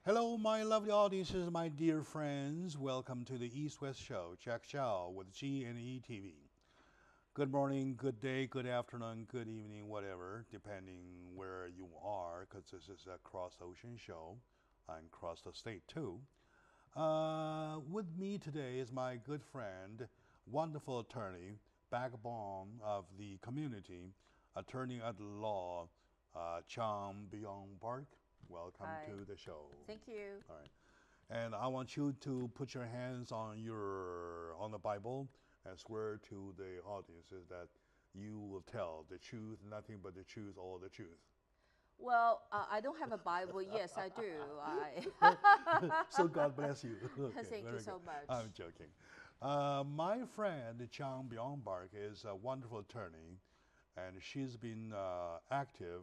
Hello, my lovely audiences, my dear friends. Welcome to the East-West Show, Jack Xiao with G&E TV. Good morning, good day, good afternoon, good evening, whatever, depending where you are, because this is a cross-ocean show and cross the state too. With me today is my good friend, wonderful attorney, backbone of the community, attorney at law, G&E Park. Welcome Hi. to the show. Thank you. All right. And I want you to put your hands on the Bible and swear to the audiences that you will tell the truth, nothing but the truth, all the truth. Well, I don't have a Bible. Yes, I do. So God bless you. Okay, Thank you so much. I'm joking. My friend G&E Park is a wonderful attorney, and she's been active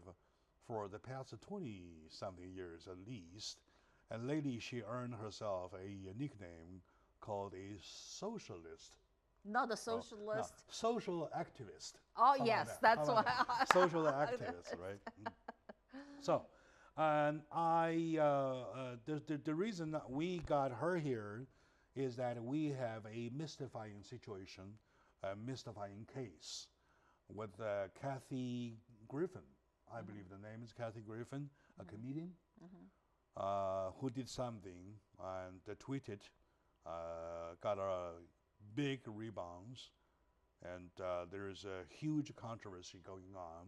for the past 20-something years at least. And lately she earned herself a nickname called a socialist. Not a socialist. No, social activist. Oh, yes, that's why. Social activist, right? So, and the reason that we got her here is that we have a mystifying situation, a mystifying case with Kathy Griffin. I believe the name is Kathy Griffin, a comedian, who did something and tweeted, got a big rebounds, and there is a huge controversy going on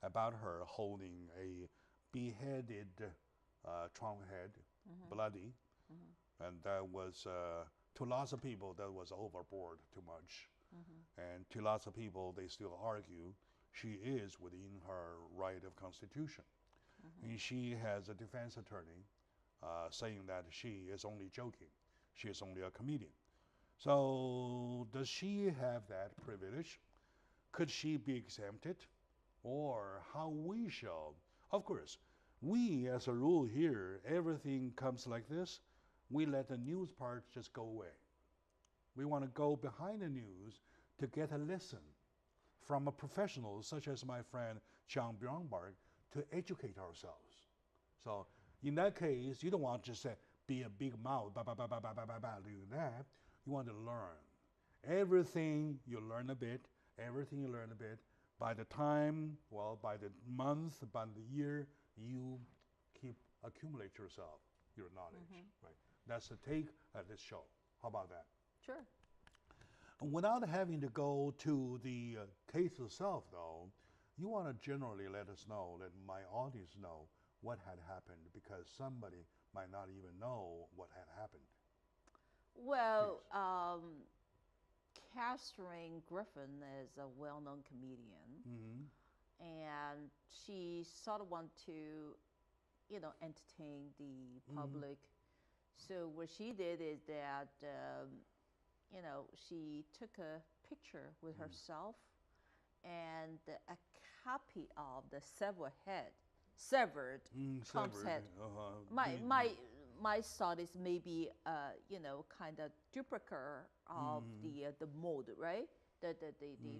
about her holding a beheaded Trump head, bloody, and that was, to lots of people, that was overboard too much. And to lots of people, they still argue she is within her right of constitution. And she has a defense attorney saying that she is only joking. She is only a comedian. So does she have that privilege? Could she be exempted? Or how we shall? Of course, we as a rule here, everything comes like this. We let the news part just go away. We want to go behind the news to get a lesson from a professional such as my friend G&E Park to educate ourselves. So in that case, you don't want to just be a big mouth, doing that. You want to learn. Everything you learn a bit, by the time, well, by the month, by the year, you accumulate yourself, your knowledge, right? That's the take of this show. How about that? Sure. Without having to go to the case itself, though, you want to generally let us know, let my audience know what had happened, because somebody might not even know what had happened. Well, Catherine Griffin is a well-known comedian, and she sort of want to, entertain the public. So what she did is that, she took a picture with herself and a copy of the severed Trump's head. My thought is maybe kind of duplicate of the mold, right? The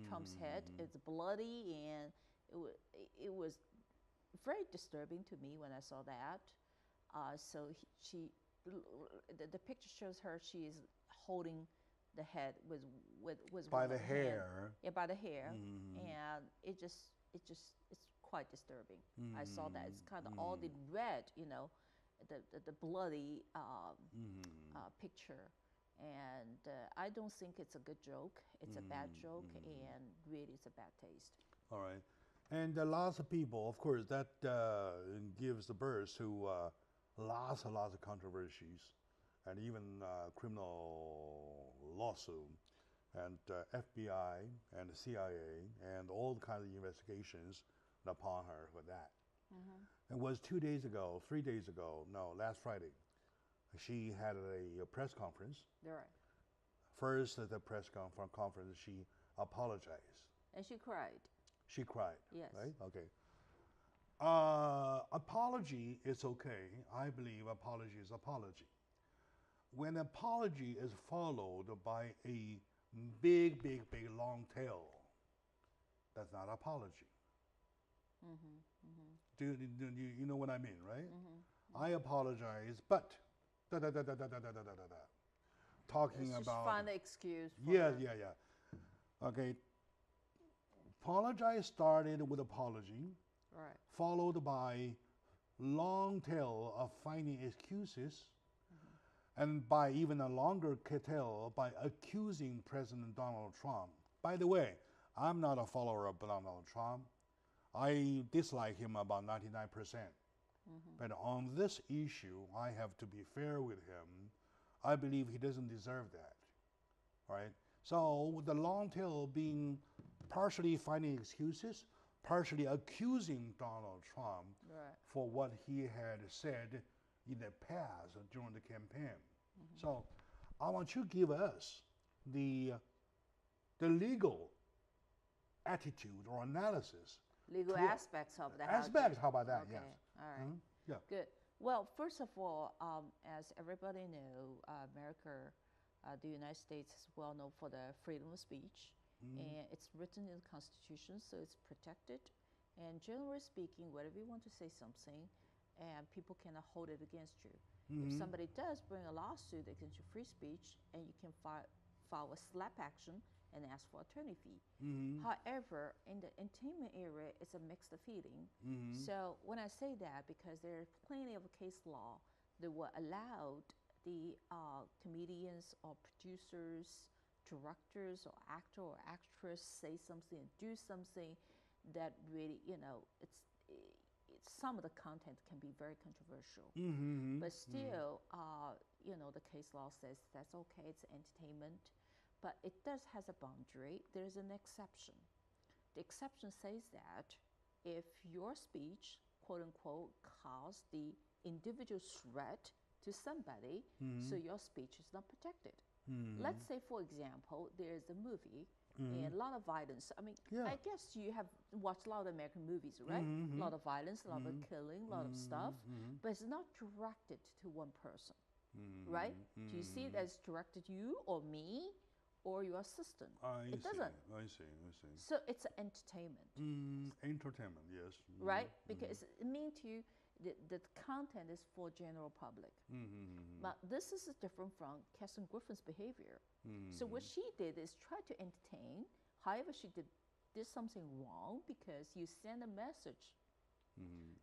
Trump's head is bloody, and it was very disturbing to me when I saw that. So the picture shows her, she is holding the head with by the hair. Yeah, by the hair, and it's quite disturbing. I saw that it's kind of all the red, the bloody picture, and I don't think it's a good joke. It's a bad joke, and really it's a bad taste. All right, and lots of people, of course, that gives the birth to lots and lots of controversies, and even criminal lawsuit, and FBI and the CIA, and all kinds of investigations upon her for that. It was 3 days ago, last Friday, she had a press conference. You're right. First at the press conference, she apologized. And she cried. She cried. Yes. Right? Okay. Apology is okay. I believe apology is apology. When apology is followed by a big long tail, that's not apology. Do you know what I mean, right? I apologize, but da da da da da da da da da da. Talking Let's about. Just find an excuse. For Yeah, yeah, yeah. Okay. Apologize started with apology, Right. followed by long tail of finding excuses, and by even a longer tail by accusing President Donald Trump. By the way, I'm not a follower of Donald Trump. I dislike him about 99%. But on this issue, I have to be fair with him. I believe he doesn't deserve that, right? So the long tail being partially finding excuses, partially accusing Donald Trump Right. for what he had said in the past during the campaign. So I want you to give us the legal attitude or analysis. Legal aspects of that. Aspects, how about that? Okay. Yes. All right. Yeah. Good. Well, first of all, as everybody know, America, the United States is well known for the freedom of speech, and it's written in the Constitution, so it's protected. And generally speaking, whatever you want to say something, and people cannot hold it against you. If somebody does bring a lawsuit against your free speech, and you can file a slap action and ask for attorney fee. However, in the entertainment area, it's a mixed feeling. So when I say that, because there are plenty of case law that will allow the comedians or producers, directors or actor or actress say something and do something that really, some of the content can be very controversial. But still, the case law says that's okay, it's entertainment. But it does has a boundary. There's an exception. The exception says that if your speech, quote unquote, caused the individual threat to somebody, so your speech is not protected. Let's say, for example, there's a movie and a lot of violence. I mean, I guess you have watched a lot of American movies, right? A lot of violence, a lot of killing, a lot of stuff, but it's not directed to one person, right? Do you see that it's directed you or me or your assistant? It doesn't. I see. So it's entertainment. Entertainment, yes. Right? Because it means to you the content is for general public. But this is different from Kathy Griffin's behavior. So what she did is try to entertain. However, she did something wrong because you send a message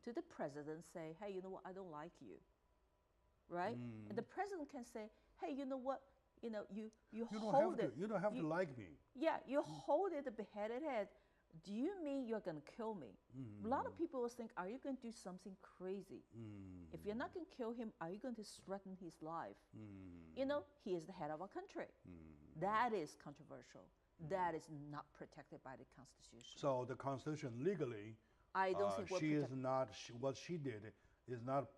to the president, say, hey, you know what, I don't like you. Right? And the president can say, hey, you know what, you hold it. You don't have to like me. Yeah, you hold it, the beheaded head. Do you mean you're going to kill me? A lot of people will think, are you going to do something crazy? If you're not going to kill him, are you going to threaten his life? He is the head of our country. That is controversial. That is not protected by the Constitution. So the Constitution legally, I don't think what she did is not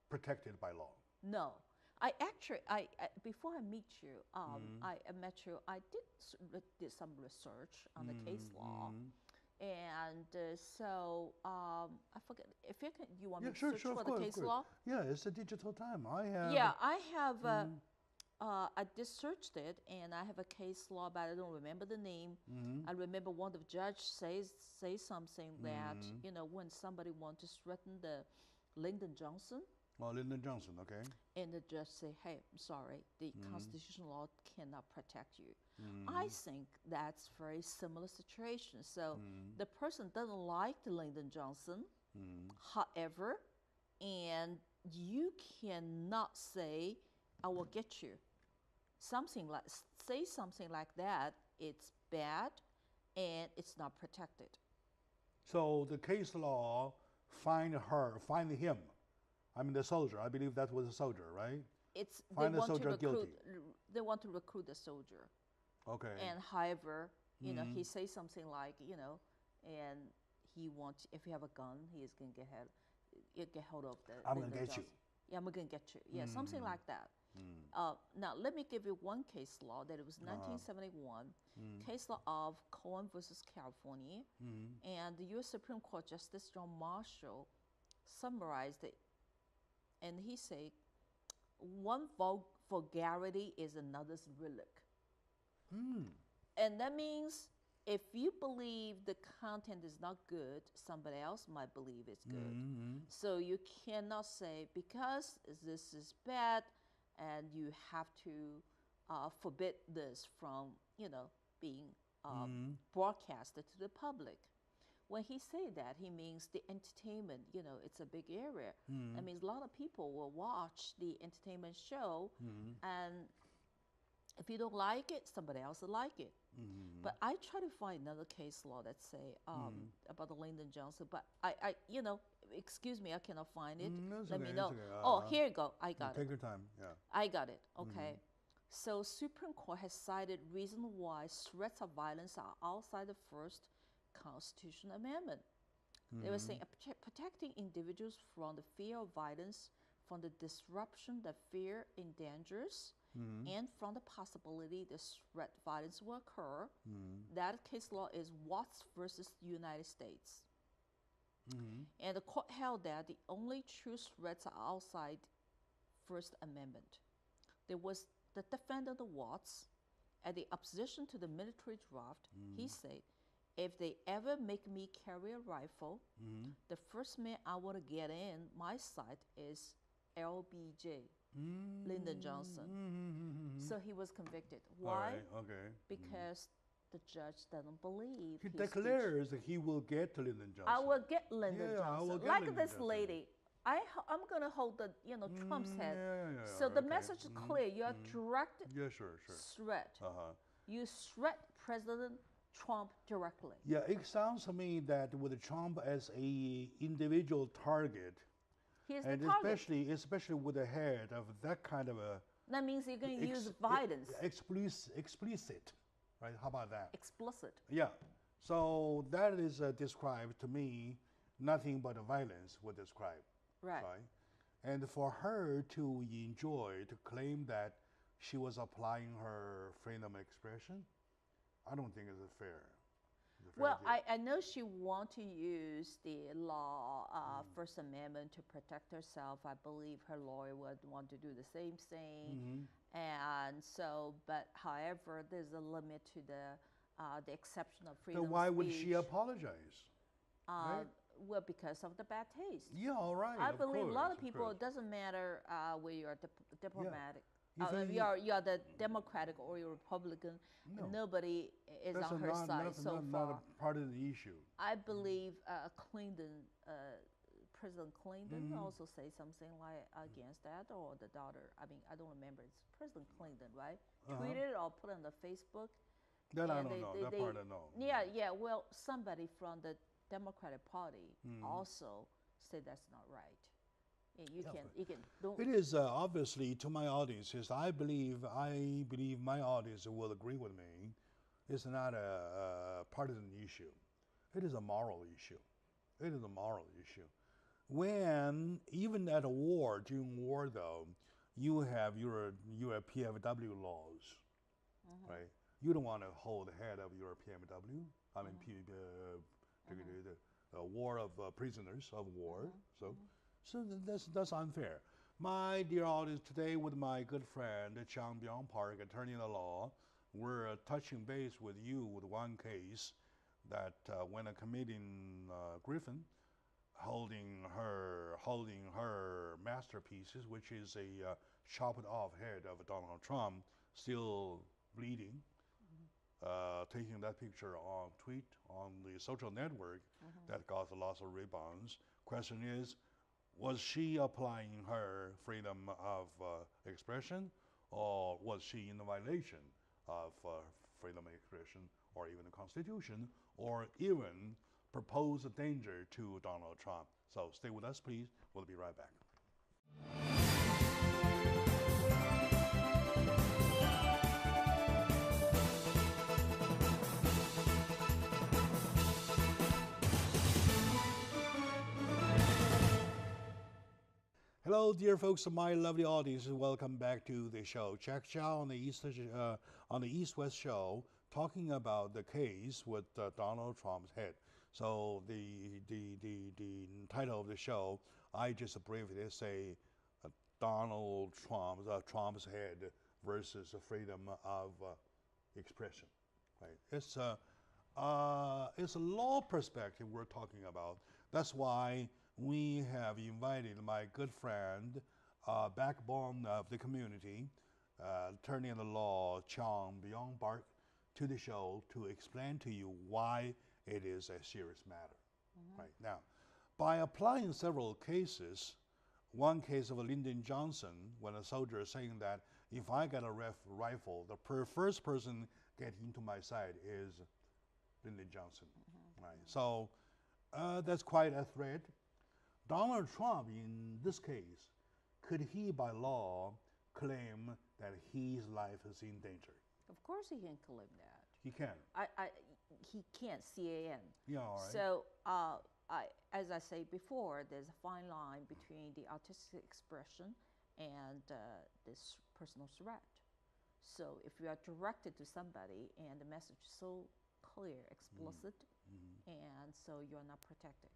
protected by law. No. I before I meet you, I met you. I did some research on the case law, and so I forget if you want me to search for the case law. Yeah, it's a digital time. I have. Yeah, I have. I just searched it, and I have a case law, but I don't remember the name. I remember one of the judge say something that when somebody wants to threaten the Lyndon Johnson. Oh, Lyndon Johnson, okay. And the judge say, hey, I'm sorry, the constitutional law cannot protect you. I think that's very similar situation. So the person doesn't like the Lyndon Johnson, however, and you cannot say, I will get you. Say something like that, it's bad and it's not protected. So the case law find him. I mean, the soldier. I believe that was a soldier, right? Find the soldier guilty. They want to recruit the soldier. Okay. And however, he says something like, and he wants, if you have a gun, he is going to get hold of the. I'm going to get you. Yeah, I'm going to get you. Yeah, something like that. Now, let me give you one case law that it was 1971, case law of Cohen versus California. And the U.S. Supreme Court Justice John Marshall summarized it. And he said, one vulgarity is another's relic. And that means if you believe the content is not good, somebody else might believe it's good. So you cannot say because this is bad, and you have to forbid this from being broadcasted to the public. When he say that, he means the entertainment. It's a big area. That means a lot of people will watch the entertainment show, and if you don't like it, somebody else will like it. But I try to find another case law that say about the Lyndon Johnson. But I excuse me, I cannot find it. Let me know. Okay. Here you go. I got it. Take your time. Yeah. I got it. Okay. So Supreme Court has cited reason why threats of violence are outside the first Constitutional Amendment. They were saying protecting individuals from the fear of violence, from the disruption that fear endangers, and from the possibility the threat violence will occur. That case law is Watts versus United States. And the court held that the only true threats are outside First Amendment. There was the defendant Watts, at the opposition to the military draft. He said, if they ever make me carry a rifle, the first man I want to get in my sight is LBJ, Lyndon Johnson. So he was convicted. Why? Okay. Because the judge doesn't believe. He declares that he will get to Lyndon Johnson. I will get Lyndon Johnson. I will get like Lyndon this Johnson. lady. I'm going to hold the Trump's head. So the message is clear. You are direct threat. You threat President Trump directly. Yeah, it sounds to me that with Trump as a individual target, he's and the target. especially with the head of that kind of a. That means you're going to use violence. Explicit, right? How about that? Explicit. Yeah. So that is described to me, nothing but violence would describe. Right. And for her to enjoy, to claim that she was applying her freedom of expression, I don't think it's fair. Well, I know she want to use the law, First Amendment, to protect herself. I believe her lawyer would want to do the same thing. And so, but however, there's a limit to the exception of freedom of speech. So why would speech. she apologize? Right? Well, because of the bad taste. Yeah, all right. I believe a lot of people, it doesn't matter whether you're diplomatic. Yeah. You're the Democratic or you're Republican. No. Nobody is on her side so far. Not a part of the issue. I believe President Clinton also say something like against that, or the daughter. I mean, I don't remember. It's President Clinton, right? Tweeted or put on the Facebook. That I don't know. That part I know. Yeah. Well, somebody from the Democratic Party also said that's not right. You can. Don't. It is obviously to my audiences. I believe my audience will agree with me. It's not a partisan issue. It is a moral issue. It is a moral issue. When even at a war, during war though, you have your PFW laws, right? You don't want to hold the head of your PFW. I mean, the war of prisoners of war. So that's unfair. My dear audience, today with my good friend Chang Byung Park, attorney in the law, we're touching base with you with one case that when committing Griffin, holding her masterpieces, which is a chopped off head of Donald Trump, still bleeding, taking that picture on tweet on the social network that got lots of rebounds. Question is, was she applying her freedom of expression, or was she in violation of freedom of expression, or even the Constitution, or even propose a danger to Donald Trump? So stay with us, please. We'll be right back. Hello, dear folks, my lovely audience. Welcome back to the show. Jack Chow on the East-West show, talking about the case with Donald Trump's head. So the title of the show, I just briefly say Donald Trump's head versus freedom of expression. Right? It's It's a law perspective we're talking about. That's why we have invited my good friend, backbone of the community, attorney in the law, Chang Byung-Park, to the show to explain to you why it is a serious matter. Right now, by applying several cases, one case of Lyndon Johnson, when a soldier is saying that if I get a rifle, the first person getting into my side is Lyndon Johnson. Right. So that's quite a threat. Donald Trump, in this case, could he, by law, claim that his life is in danger? Of course, he can claim that. He can. He can't. CAN. Yeah. All right. So, as I say before, there's a fine line between the artistic expression and this personal threat. So, if you are directed to somebody and the message is so clear, explicit, and so you're not protected.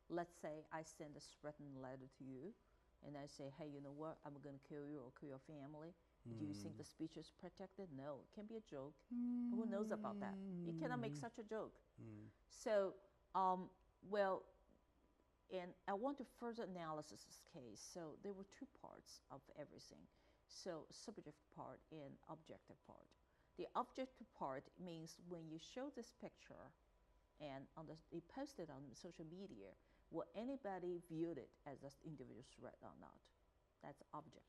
Let's say I send a threatening letter to you, and I say, hey, you know what, I'm going to kill you or kill your family. Do you think the speech is protected? No, it can be a joke. Who knows about that? You cannot make such a joke. So, well, and I want to further analysis this case. So there were two parts of everything. So subjective part and objective part. The objective part means when you show this picture and you post it on social media, will anybody view it as an individual threat or not? That's objective.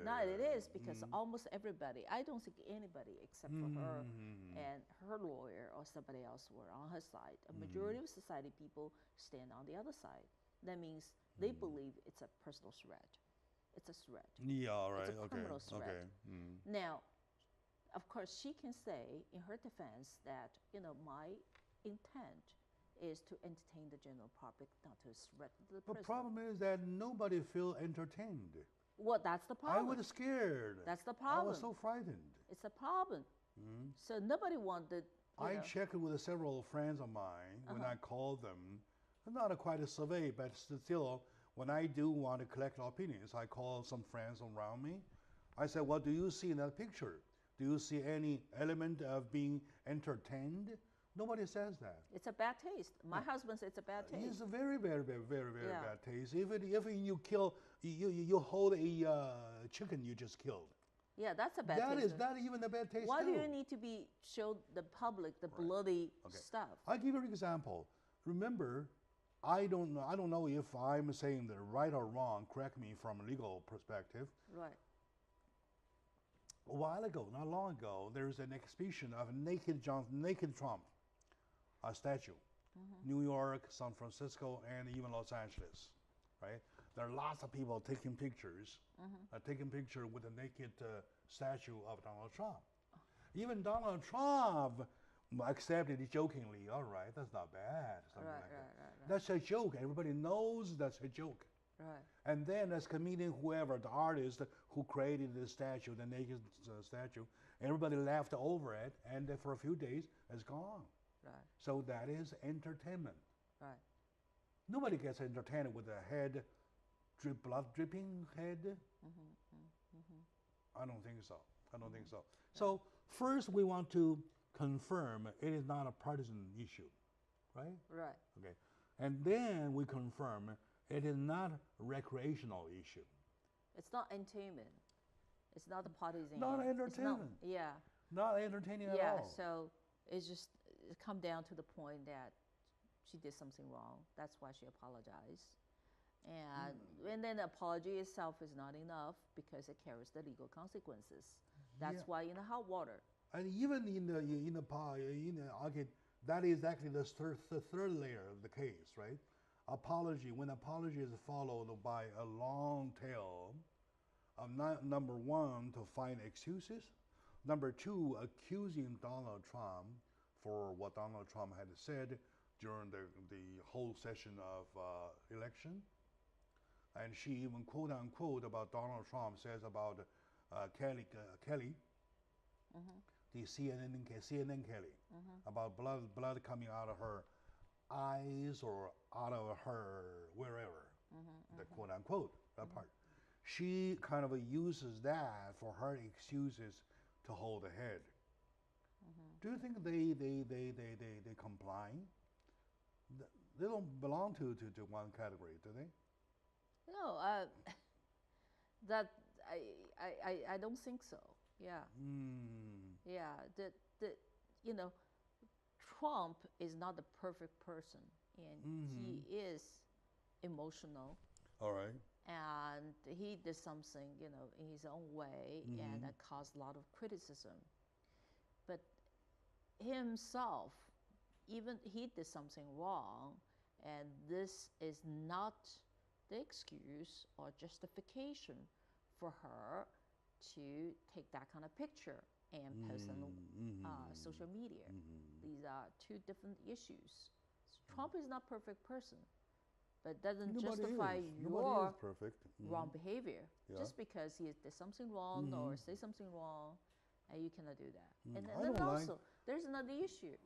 Now it is because almost everybody, I don't think anybody except for her and her lawyer or somebody else were on her side. A majority of society people stand on the other side. That means they believe it's a personal threat. It's a threat. Yeah, all right. It's a criminal threat. Okay. Now, of course, she can say in her defense that, you know, my intent is to entertain the general public, not to threaten the The president. problem is that nobody feel entertained. Well, that's the problem. I was scared. That's the problem. I was so frightened. It's a problem. So nobody wanted. I checked with several friends of mine when I called them. Not quite a survey, but still, when I do want to collect opinions, I call some friends around me. I said, what do you see in that picture? Do you see any element of being entertained? Nobody says that. It's a bad taste. My husband says it's a bad taste. It's a very, very, very, very, very bad taste. If you kill, you hold a chicken you just killed. Yeah, that's a bad That taste. is not even a bad taste. Why too. do you need to show the public the bloody stuff? I'll give you an example. Remember, I don't know if I'm saying the right or wrong. Correct me from a legal perspective. Right. A while ago, not long ago, there was an exhibition of naked Trump, a statue, New York, San Francisco, and even Los Angeles, right? There are lots of people taking pictures, taking picture with a naked statue of Donald Trump. Even Donald Trump accepted it jokingly. All right, that's not bad. Right. That's a joke. Everybody knows that's a joke. Right. And then as comedian, whoever, the artist who created the statue, the naked statue, everybody laughed over it, and for a few days, it's gone. Right. So that is entertainment. Right. Nobody gets entertained with a head, blood dripping head. I don't think so. I don't think so. So first we want to confirm it is not a partisan issue, right? Right. Okay. And then we confirm it is not a recreational issue. It's not entertainment. It's not the partisan. Not entertainment. Not entertaining at all. Yeah, so it come down to the point that she did something wrong. That's why she apologized. And then the apology itself is not enough because it carries the legal consequences. That's why in the hot water. And even okay, that is actually the third layer of the case, right? Apology, when apology is followed by a long tail of number one, to find excuses. Number two, accusing Donald Trump for what Donald Trump had said during the whole session of election. And she even quote unquote about Donald Trump says about Kelly, the CNN Kelly, about blood coming out of her eyes or out of her wherever, the quote unquote, that part. She kind of uses that for her excuses to hold the head. Do you think they comply? They don't belong to one category, do they? No, that I don't think so. Yeah. Yeah. You know, Trump is not the perfect person, and he is emotional. All right. And he did something, you know, in his own way, and that caused a lot of criticism. But himself, even he did something wrong, and this is not the excuse or justification for her to take that kind of picture and post on social media. These are two different issues. Trump is not a perfect person, but doesn't justify your wrong behavior. Just because he did something wrong or say something wrong, and you cannot do that. And then also, there's another issue.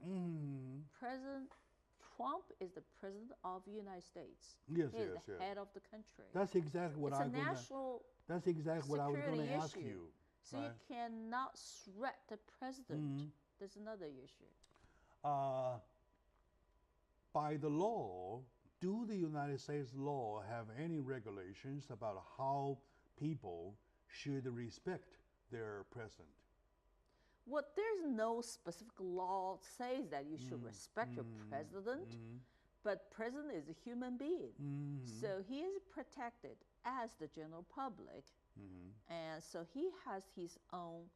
President Trump is the president of the United States. Yes, he is the head of the country. That's exactly what I was going to. That's exactly what I was going to ask you. So you cannot threat the president. There's another issue. By the law, do the United States law have any regulations about how people should respect their president? Well, there's no specific law says that you should respect your president, but president is a human being, so he is protected as the general public, and so he has his own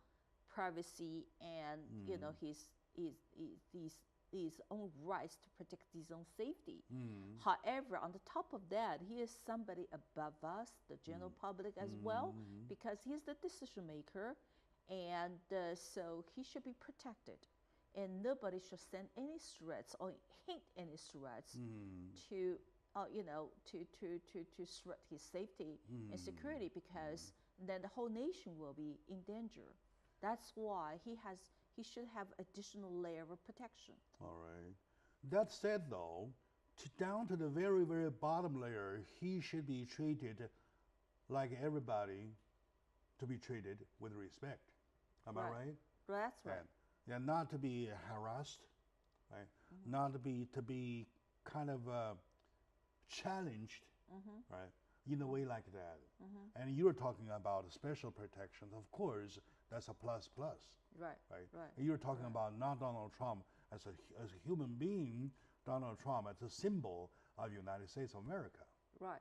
privacy and you know his own rights to protect his own safety. However, on the top of that, he is somebody above us, the general public as well, because he is the decision maker. And so he should be protected, and nobody should send any threats or hint any threats to, you know, to threat his safety and security, because then the whole nation will be in danger. That's why he should have additional layer of protection. All right. That said, though, down to the very, very bottom layer, he should be treated like everybody, to be treated with respect. Am I right? That's right. Yeah, not to be harassed, right? Not to be kind of challenged, right? In a way like that. And you're talking about special protection. Of course, that's a plus. Right. And you're talking about not Donald Trump as a human being, Donald Trump as a symbol of the United States of America. Right.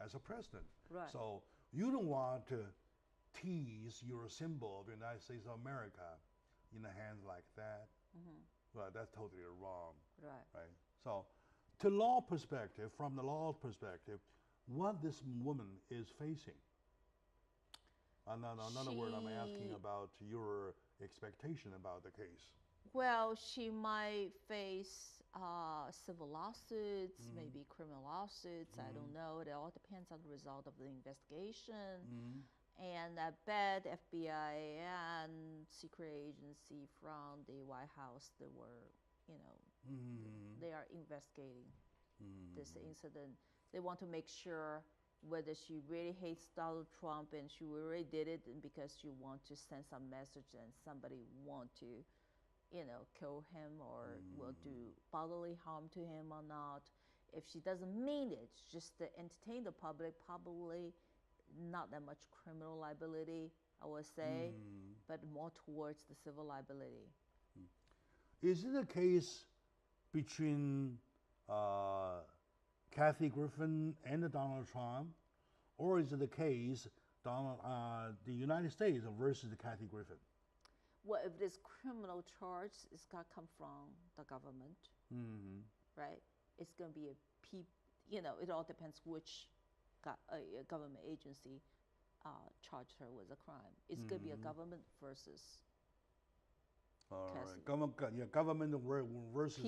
As a president. Right. So you don't want to tease your symbol of the United States of America in a hand like that. Well, that's totally wrong. Right. So, from the law perspective, what this woman is facing. Another word, I'm asking about your expectation about the case. Well, she might face civil lawsuits, maybe criminal lawsuits. I don't know. It all depends on the result of the investigation. And I bet FBI and secret agency from the White House, they were, you know, they are investigating this incident. They want to make sure whether she really hates Donald Trump and she really did it because she want to send some message and somebody want to, you know, kill him or will do bodily harm to him or not. If she doesn't mean it, just to entertain the public, probably not that much criminal liability, I would say, but more towards the civil liability. Is it a case between Kathy Griffin and Donald Trump, or is it the case the United States versus Kathy Griffin? Well, if this criminal charge, it's got to come from the government, right? It's going to be you know, it all depends which government agency charged her with a crime. It's going to be a government versus government versus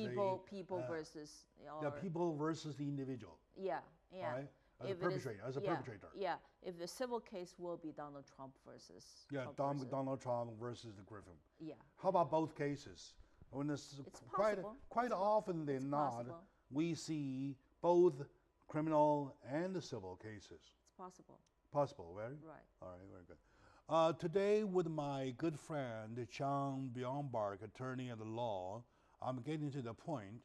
people versus the people versus the individual. Right? As a perpetrator. Yeah, if the civil case will be Donald Trump versus Donald Trump versus the Griffin. Yeah. How about both cases? When it's quite often than not, we see both criminal and civil cases. It's possible. Possible, right? Right. All right, very good. Today, with my good friend John Bjornbark, attorney at law, I'm getting to the point.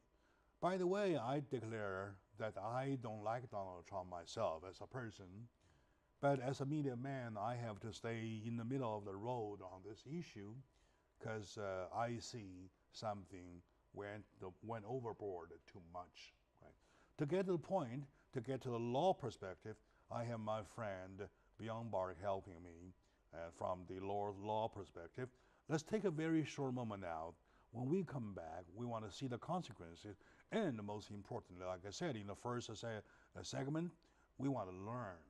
By the way, I declare that I don't like Donald Trump myself as a person, but as a media man, I have to stay in the middle of the road on this issue because I see something went overboard too much. Right? To get to the point, to get to the law perspective, I have my friend Bjornbark helping me from the law perspective. Let's take a very short moment now. When we come back, we want to see the consequences, and most importantly, like I said in the first segment, we want to learn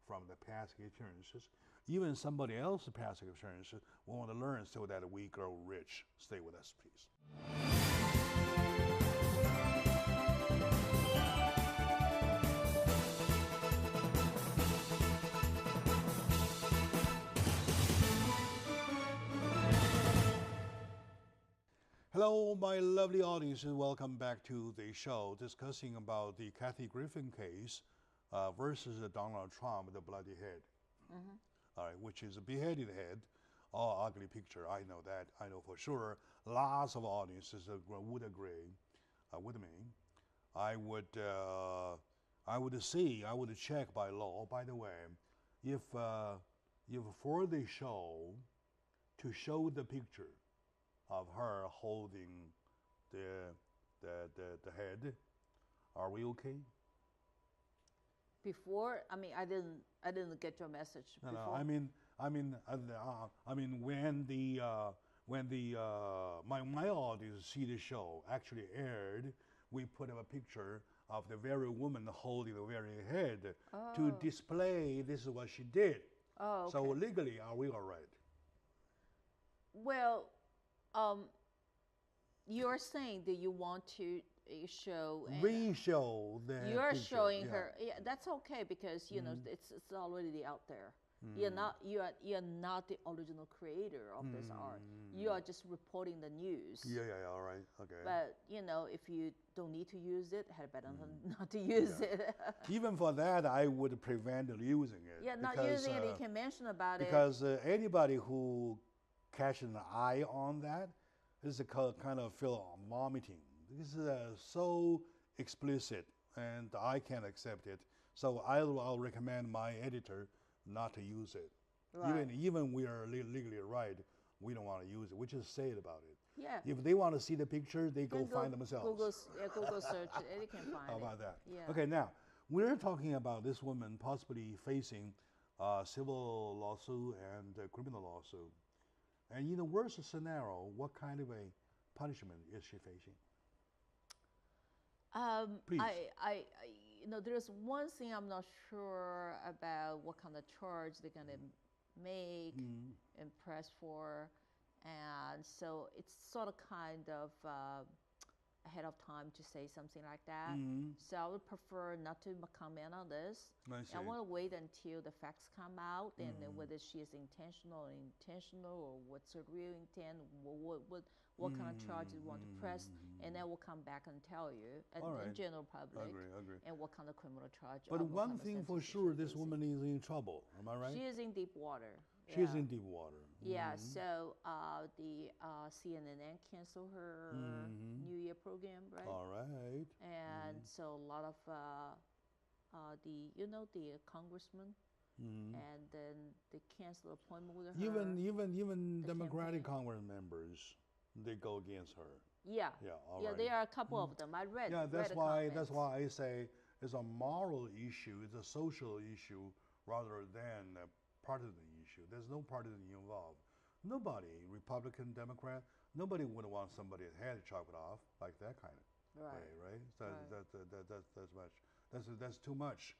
from the past experiences, even somebody else's past experiences. We want to learn so that we grow rich. Stay with us, please. Hello, my lovely audience, and welcome back to the show discussing about the Kathy Griffin case versus Donald Trump, the bloody head. All right, which is a beheaded head, all ugly picture. I know that. I know for sure. Lots of audiences would agree with me. I would check by law. By the way, if for the show to show the picture of her holding the head, are we okay? Before, I mean, I didn't get your message. No, before. no. I mean, when my audience see the show actually aired, we put up a picture of the very woman holding the very head to display this is what she did. Oh, okay. So legally, are we all right? Well, you're saying that you want to show re-show the you're picture, showing yeah. her. Yeah, that's okay because you know it's already out there. You're not the original creator of this art. You are just reporting the news. Yeah, all right, okay. But you know, if you don't need to use it, had better not to use it. Even for that, I would prevent using it. Yeah, not using it. You can mention about it. Because anybody who catches an eye on that is kind of feel vomiting. This is so explicit, and I can't accept it. So I'll recommend my editor not to use it. Right. Even we are legally right, we don't want to use it. We just say it about it. Yeah. If they want to see the picture, they go find themselves. Google search it, and you can find it. How about that? Yeah. Okay, now we're talking about this woman possibly facing civil lawsuit and criminal lawsuit. And in the worst scenario, what kind of a punishment is she facing? Please. I you know, there's one thing I'm not sure about what kind of charge they're going to make and press for. And so it's sort of kind of ahead of time to say something like that. So I would prefer not to comment on this. I want to wait until the facts come out and whether she is intentional or what's her real intent, what kind of charges you want to press, and then we'll come back and tell you, and in general public, agree. and what kind of criminal charge. But one thing for sure, this woman is in trouble. Am I right? She is in deep water. She is in deep water. Yeah, so the CNN canceled her New Year program, right? All right. And so a lot of the congressman, and then they cancel appointment with her. Even Democratic Congress members, they go against her. Yeah. All right. There are a couple of them. I read. Yeah, that's read why I say it's a moral issue. It's a social issue rather than a partisan issue. There's no partisan involved. Nobody, Republican, Democrat, nobody would want somebody's head chopped off like that kind of way, right? So that's too much.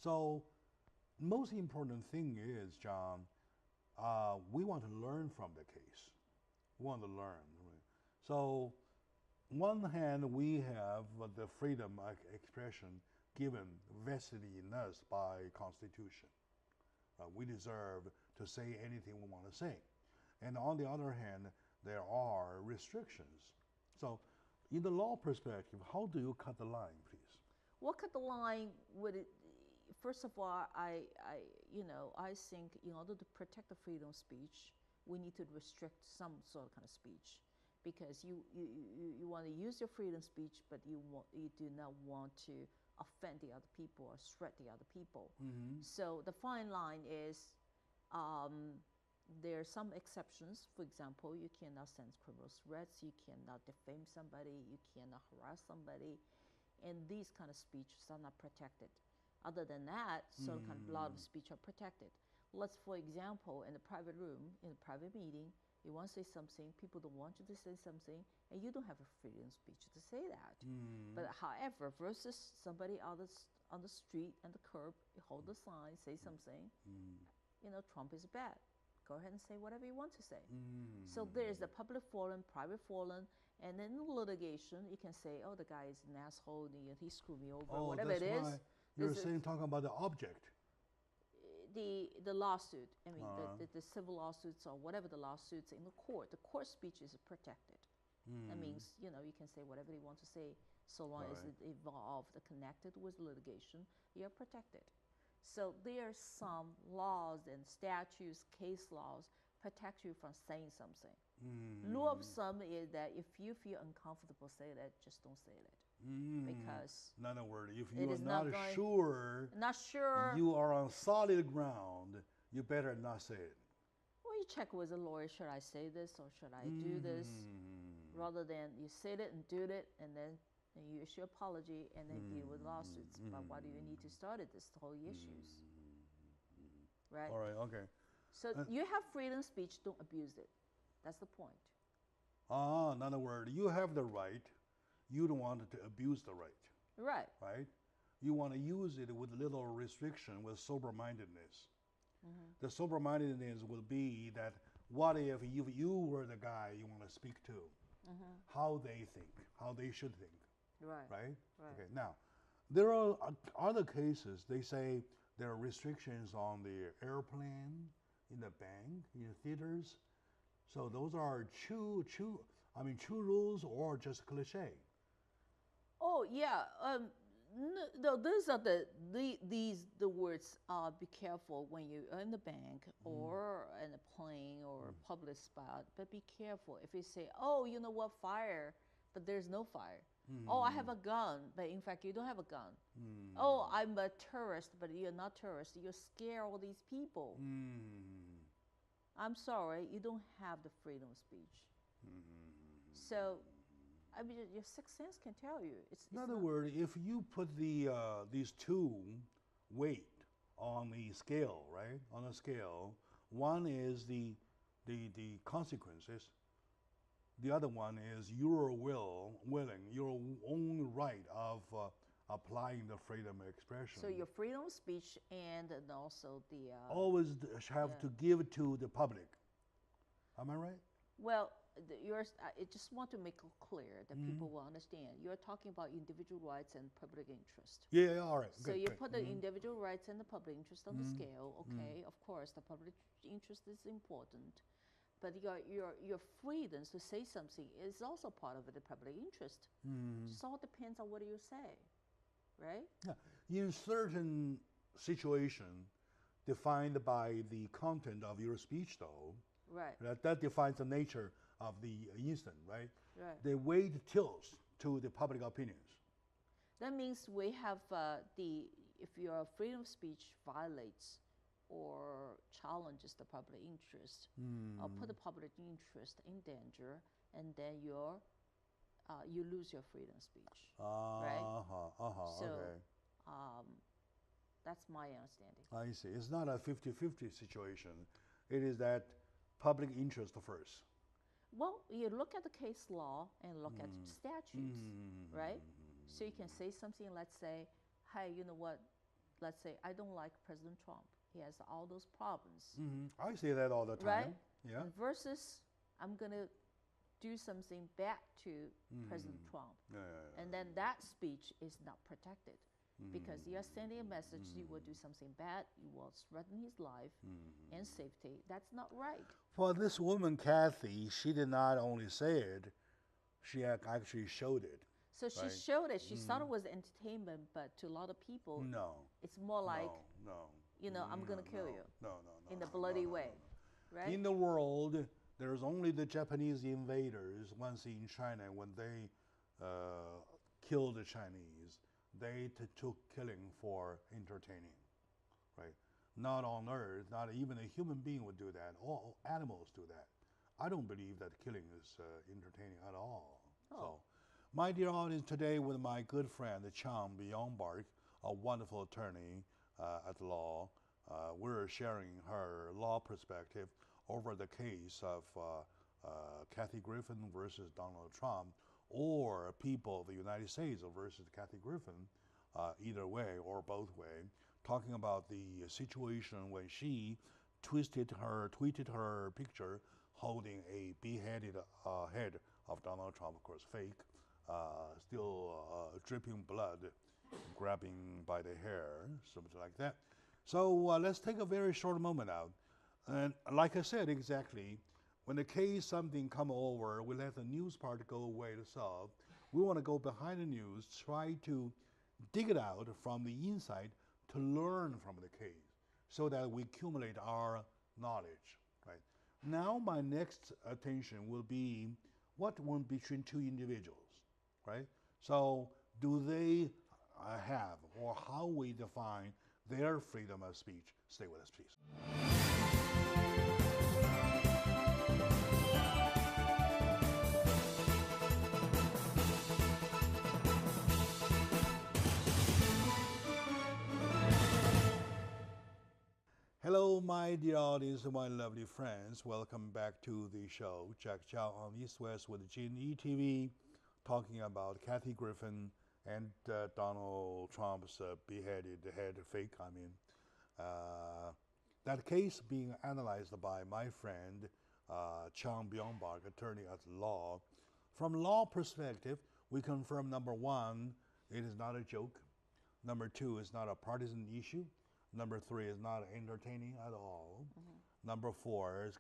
So most important thing is, John, we want to learn from the case. We want to learn. Right? So one hand, we have the freedom of expression given, vested in us by Constitution. We deserve to say anything we want to say. And on the other hand, there are restrictions. So in the law perspective, how do you cut the line, please? What cut the line with it? first of all, I think in order to protect the freedom of speech, we need to restrict some sort of kind of speech, because you want to use your freedom of speech, but you do not want to offend the other people or threat the other people. So the fine line is, there are some exceptions. For example, you cannot send criminal threats, you cannot defame somebody, you cannot harass somebody, and these kind of speeches are not protected. Other than that, certain kind of a lot of speech are protected. Let's, for example, in a private room, in a private meeting, you want to say something, people don't want you to say something, and you don't have a freedom of speech to say that. But however, versus somebody on the street and the curb, hold the sign, say something, Trump is bad. Go ahead and say whatever you want to say. So there's the public forum, private forum, and then in litigation, you can say, oh, the guy is an asshole, he screwed me over, whatever it is. You're talking about the object. The lawsuit, I mean, the civil lawsuits or whatever the lawsuits in the court speech is protected. That means, you can say whatever you want to say, so long as it involved, connected with litigation, you're protected. So there are some laws and statutes, case laws, protect you from saying something. Rule of thumb is that if you feel uncomfortable say that, just don't say that. Because in other words, if you are not sure you are on solid ground, you better not say it. Well, you check with a lawyer, should I say this or should I do this? Rather than you say it and do it, and then you issue apology and then deal with lawsuits. But why do you need to start this whole issues? Right? All right, okay. So you have freedom of speech, don't abuse it. That's the point. In other words, you have the right. You don't want to abuse the right. Right. Right? You want to use it with little restriction, with sober-mindedness. The sober-mindedness will be that what if you were the guy you want to speak to, how they think, how they should think. Right? Okay. Now, there are other cases, they say there are restrictions on the airplane, in the bank, in the theaters. So those are true rules or just cliche? Oh, yeah. No, those are the words, be careful when you're in the bank or in a plane or a public spot, but be careful. If you say, oh, you know what, fire, but there's no fire. Oh, I have a gun, but in fact, you don't have a gun. Oh, I'm a tourist, but you're not tourist. You scare all these people. I'm sorry, you don't have the freedom of speech. So, I mean, your sixth sense can tell you. In other words, if you put these two weight on the scale, right? On a scale, one is the consequences. The other one is your willing, your own right of applying the freedom of expression. So your freedom of speech and also the... always have to give to the public. Am I right? Well, I just want to make it clear that people will understand. You're talking about individual rights and public interest. Yeah, all right. So you put the individual rights and the public interest on the scale. Okay, of course, the public interest is important. But your freedom to say something is also part of the public interest. It all depends on what you say, right? Yeah. In certain situation defined by the content of your speech, though, that defines the nature of the incident, right? The weight tilts to the public opinions. That means we have if your freedom of speech violates or challenges the public interest, or put the public interest in danger, and then you lose your freedom of speech, right? So, that's my understanding. I see. It's not a 50-50 situation. It is that public interest first. Well, you look at the case law and look at statutes, right? So you can say something, let's say, hey, you know what? Let's say, I don't like President Trump. He has all those problems. I say that all the time. Right? Yeah. Versus, I'm going to do something back to President Trump. And then that speech is not protected. Because you're sending a message, you will do something bad, you will threaten his life and safety. That's not right. For this woman, Kathy, she did not only say it, she actually showed it. So she right? showed it. She thought it was entertainment, but to a lot of people, No. it's more like, no. I'm going to kill you. No. In a bloody way, right? In the world, there's only the Japanese invaders once in China when they killed the Chinese. They took killing for entertaining, right? Not on Earth, not even a human being would do that. All animals do that. I don't believe that killing is entertaining at all. Oh. So, my dear audience, today with my good friend, Chang Byung-bark, a wonderful attorney at law, we're sharing her law perspective over the case of Kathy Griffin versus Donald Trump, or people of the United States versus Kathy Griffin, either way or both way, talking about the situation when she tweeted her picture holding a beheaded head of Donald Trump, of course fake, still dripping blood, grabbing by the hair, something like that. So let's take a very short moment out. And like I said, exactly, when the case something come over, we let the news part go away to solve. We want to go behind the news, try to dig it out from the inside to learn from the case so that we accumulate our knowledge, right? Now my next attention will be what went between two individuals, right? So do they have, or how we define their freedom of speech? Stay with us, please. Hello, my dear audience and my lovely friends. Welcome back to the show. Jack Chow on East West with G&E TV, talking about Kathy Griffin and Donald Trump's beheaded head fake. That case being analyzed by my friend Chang Byung-bark, attorney at law. From law perspective, we confirm number one, it is not a joke. Number two, it's not a partisan issue. Number three is not entertaining at all. Number four is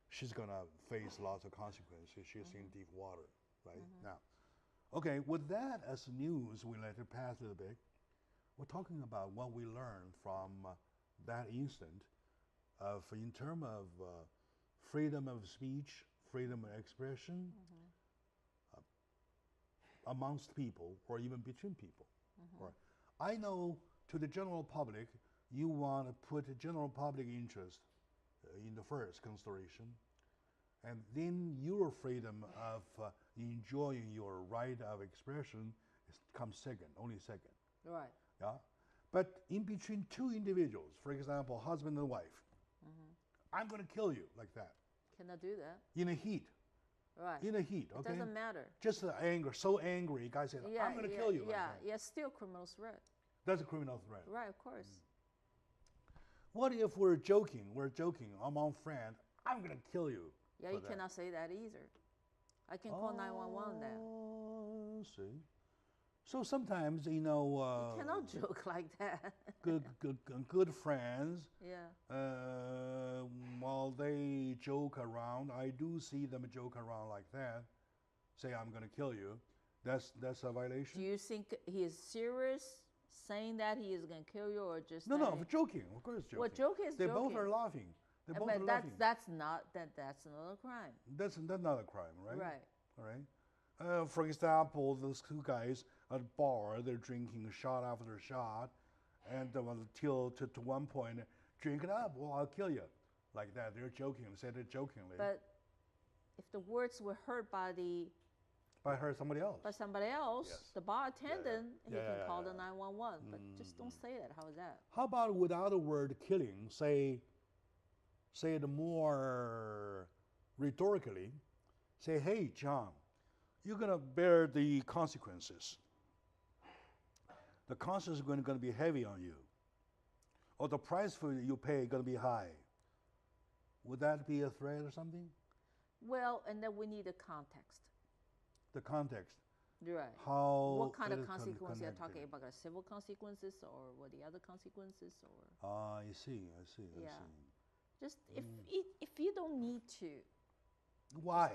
she's gonna face lots of consequences. She's in deep water, right? Now, okay, with that as news, we let it pass a little bit. We're talking about what we learned from that instant in terms of freedom of speech, freedom of expression amongst people, or even between people. Right? I know to the general public, you want to put the general public interest in the first consideration, and then your freedom of enjoying your right of expression comes second, only second. Right. Yeah, but in between two individuals, for example, husband and wife, I'm going to kill you like that. Cannot do that. In a heat. Right. In a heat, okay? It doesn't matter. Just the anger, so angry, guy said, I'm going to kill you. Yeah, still criminal threat. That's a criminal threat. Right, of course. What if we're joking among friends, I'm going to kill you. Yeah, you cannot say that either. I can call 911 now. See. So sometimes, you cannot joke like that. good friends, yeah. While they joke around, I do see them joke around like that, say, I'm going to kill you. That's a violation? Do you think he is serious saying that he is going to kill you, or just No, joking. Of course, joking. Well, joking is they joking. both are laughing. They both are laughing. That's not a crime. That's not a crime, right? Right. All right. For example, those two guys at a bar, they're drinking shot after shot, and till to one point, drink it up. Well, I'll kill you, like that. They're joking. Said it jokingly. But if the words were heard by somebody else. By somebody else, yes. The bar attendant, he can call the 911. But just don't say that. How is that? How about without the word killing? Say it more rhetorically. Say, hey, John, you're gonna bear the consequences. The consequences are going to be heavy on you, or the price for you pay is going to be high. Would that be a threat or something? Well, and then we need the context. The context. Right. What kind of consequences you're talking about? Civil consequences, or what the other consequences, or? I see. Just if you don't need to Why?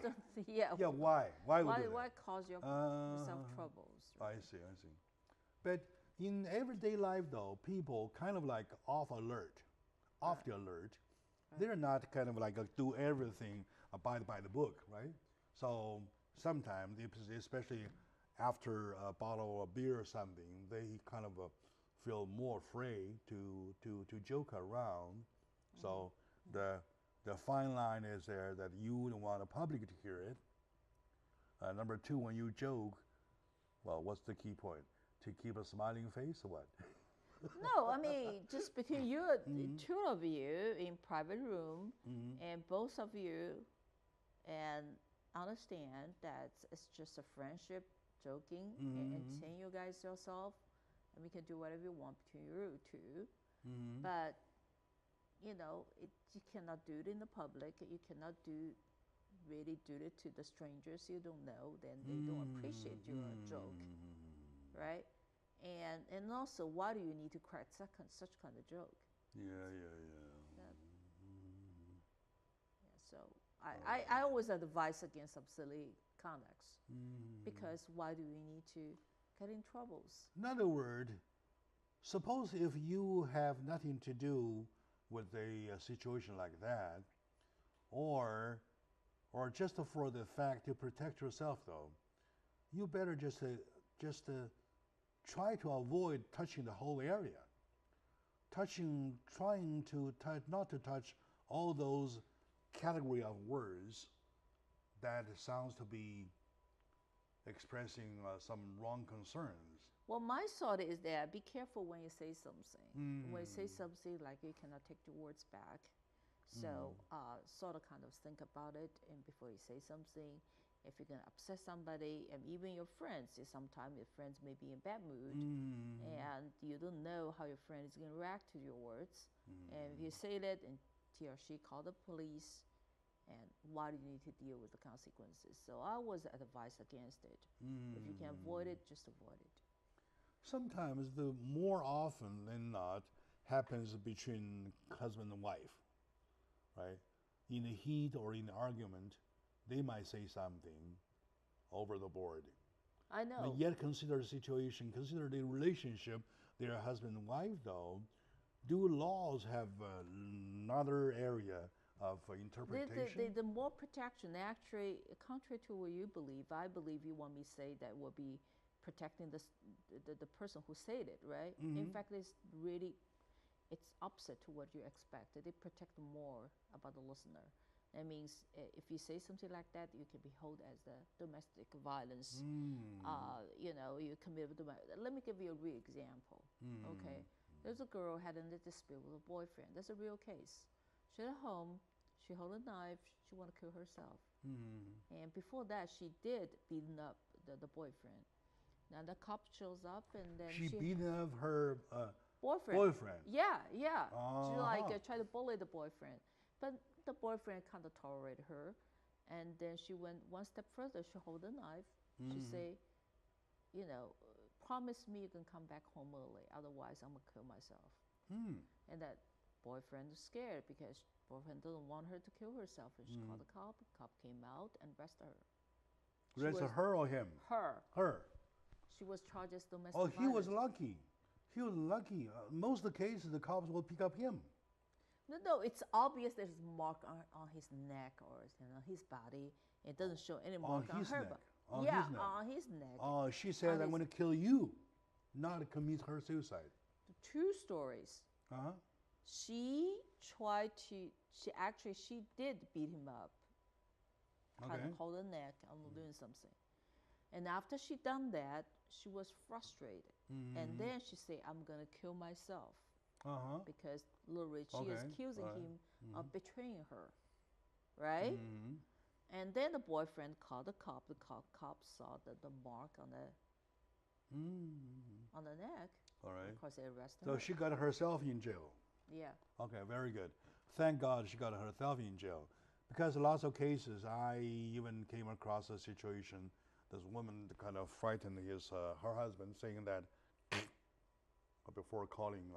Yeah. Yeah, why? Why would do that? Why cause yourself troubles? I see. But in everyday life, though, people kind of like off the alert. They're not kind of like do everything abide by the book, right? So sometimes, especially after a bottle of beer or something, they kind of feel more free to joke around. So the fine line is there that you don't want the public to hear it. Number two, when you joke, well, what's the key point? To keep a smiling face or what? No, I mean, just between you, two of you in private room, and both of you, and understand that it's just a friendship, joking, and saying you guys yourself, and we can do whatever you want between you two. But, you know, you cannot do it in the public. You cannot really do it to the strangers you don't know. Then they don't appreciate your joke, right? And also, why do you need to crack such kind of joke? Yeah. So I always advise against some silly conducts, because why do we need to get in troubles? In other words, suppose if you have nothing to do with a situation like that, or just for the fact to protect yourself, though, you better just try to avoid touching the whole area. Trying to not to touch all those category of words that sounds to be expressing some wrong concerns. Well, my thought is that be careful when you say something. When you say something like you cannot take the words back, so sort of kind of think about it, and before you say something. If you're going to upset somebody, and even your friends, sometimes your friends may be in bad mood, and you don't know how your friend is going to react to your words. And if you say that, and he or she call the police, and why do you need to deal with the consequences? So I always advise against it. If you can avoid it, just avoid it. Sometimes, the more often than not, happens between husband and wife, right? In a heat or in an argument, they might say something over the board. I know. But yet consider the situation, consider the relationship, their husband and wife, though. Do laws have another area of interpretation? The more protection, actually, contrary to what you believe, I believe you want me to say that will be protecting the person who said it, right? In fact, it's opposite to what you expect. They protect more about the listener. That means if you say something like that, you can be held as the domestic violence. You know, you commit domestic. Let me give you a real example. Okay, there's a girl had a dispute with a boyfriend. That's a real case. She's at home. She held a knife. She wanted to kill herself. And before that, she did beaten up the boyfriend. Now the cop shows up, and then she beaten up her boyfriend. Yeah. She tried to bully the boyfriend, but the boyfriend kind of tolerated her, and then she went one step further. She held a knife. She say, you know, promise me you can come back home early, otherwise I'm gonna kill myself. And that boyfriend is scared because boyfriend doesn't want her to kill herself, and she called the cop. The cop came out and arrested her. Arrested her or him? Her. She was charged as domestic violence. He was lucky. Most of the cases, the cops will pick up him. No, it's obvious there's a mark on his neck or his body. It doesn't show any mark on her neck. On his neck. Oh, she said, I'm going to kill you, not commit her suicide. Two stories. She did beat him up. Kind of hold her neck, I'm doing something. And after she done that, she was frustrated. And then she said, I'm going to kill myself. Because literally she is accusing him of betraying her, right? And then the boyfriend called the cop. The cop saw the mark on the neck. All right. Of course, they arrested her. So she got herself in jail. Yeah. Okay, very good. Thank God she got herself in jail, because lots of cases I even came across a situation. This woman kind of frightened her husband, saying that before calling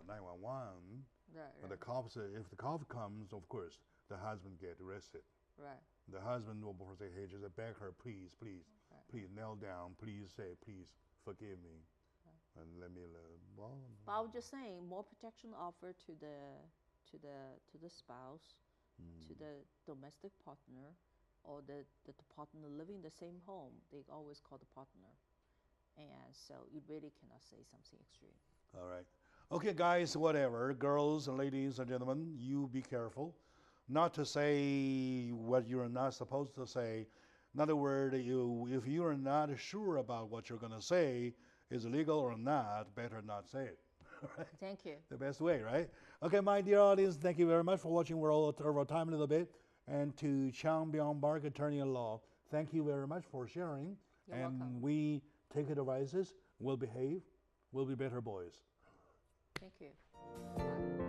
911. Right. The cops, if the cop comes, of course, the husband get arrested. Right. The husband will say, hey, just beg her, please, please, Right. please kneel down, please say, please forgive me, and let me live. Well, But I was just saying, more protection offered to the spouse, to the domestic partner, or the partner living in the same home. They always call the partner, and so you really cannot say something extreme. all right. Okay, guys, whatever, girls and ladies and gentlemen, you be careful not to say what you're not supposed to say. In other words, if you are not sure about what you're going to say is illegal or not, better not say it. Right? Thank you. The best way, right? Okay, my dear audience, thank you very much for watching. We're all over time a little bit. And to Chang Byung-Park, attorney at law, thank you very much for sharing. You're welcome. We take advices, we'll behave, we'll be better boys. Thank you. Bye.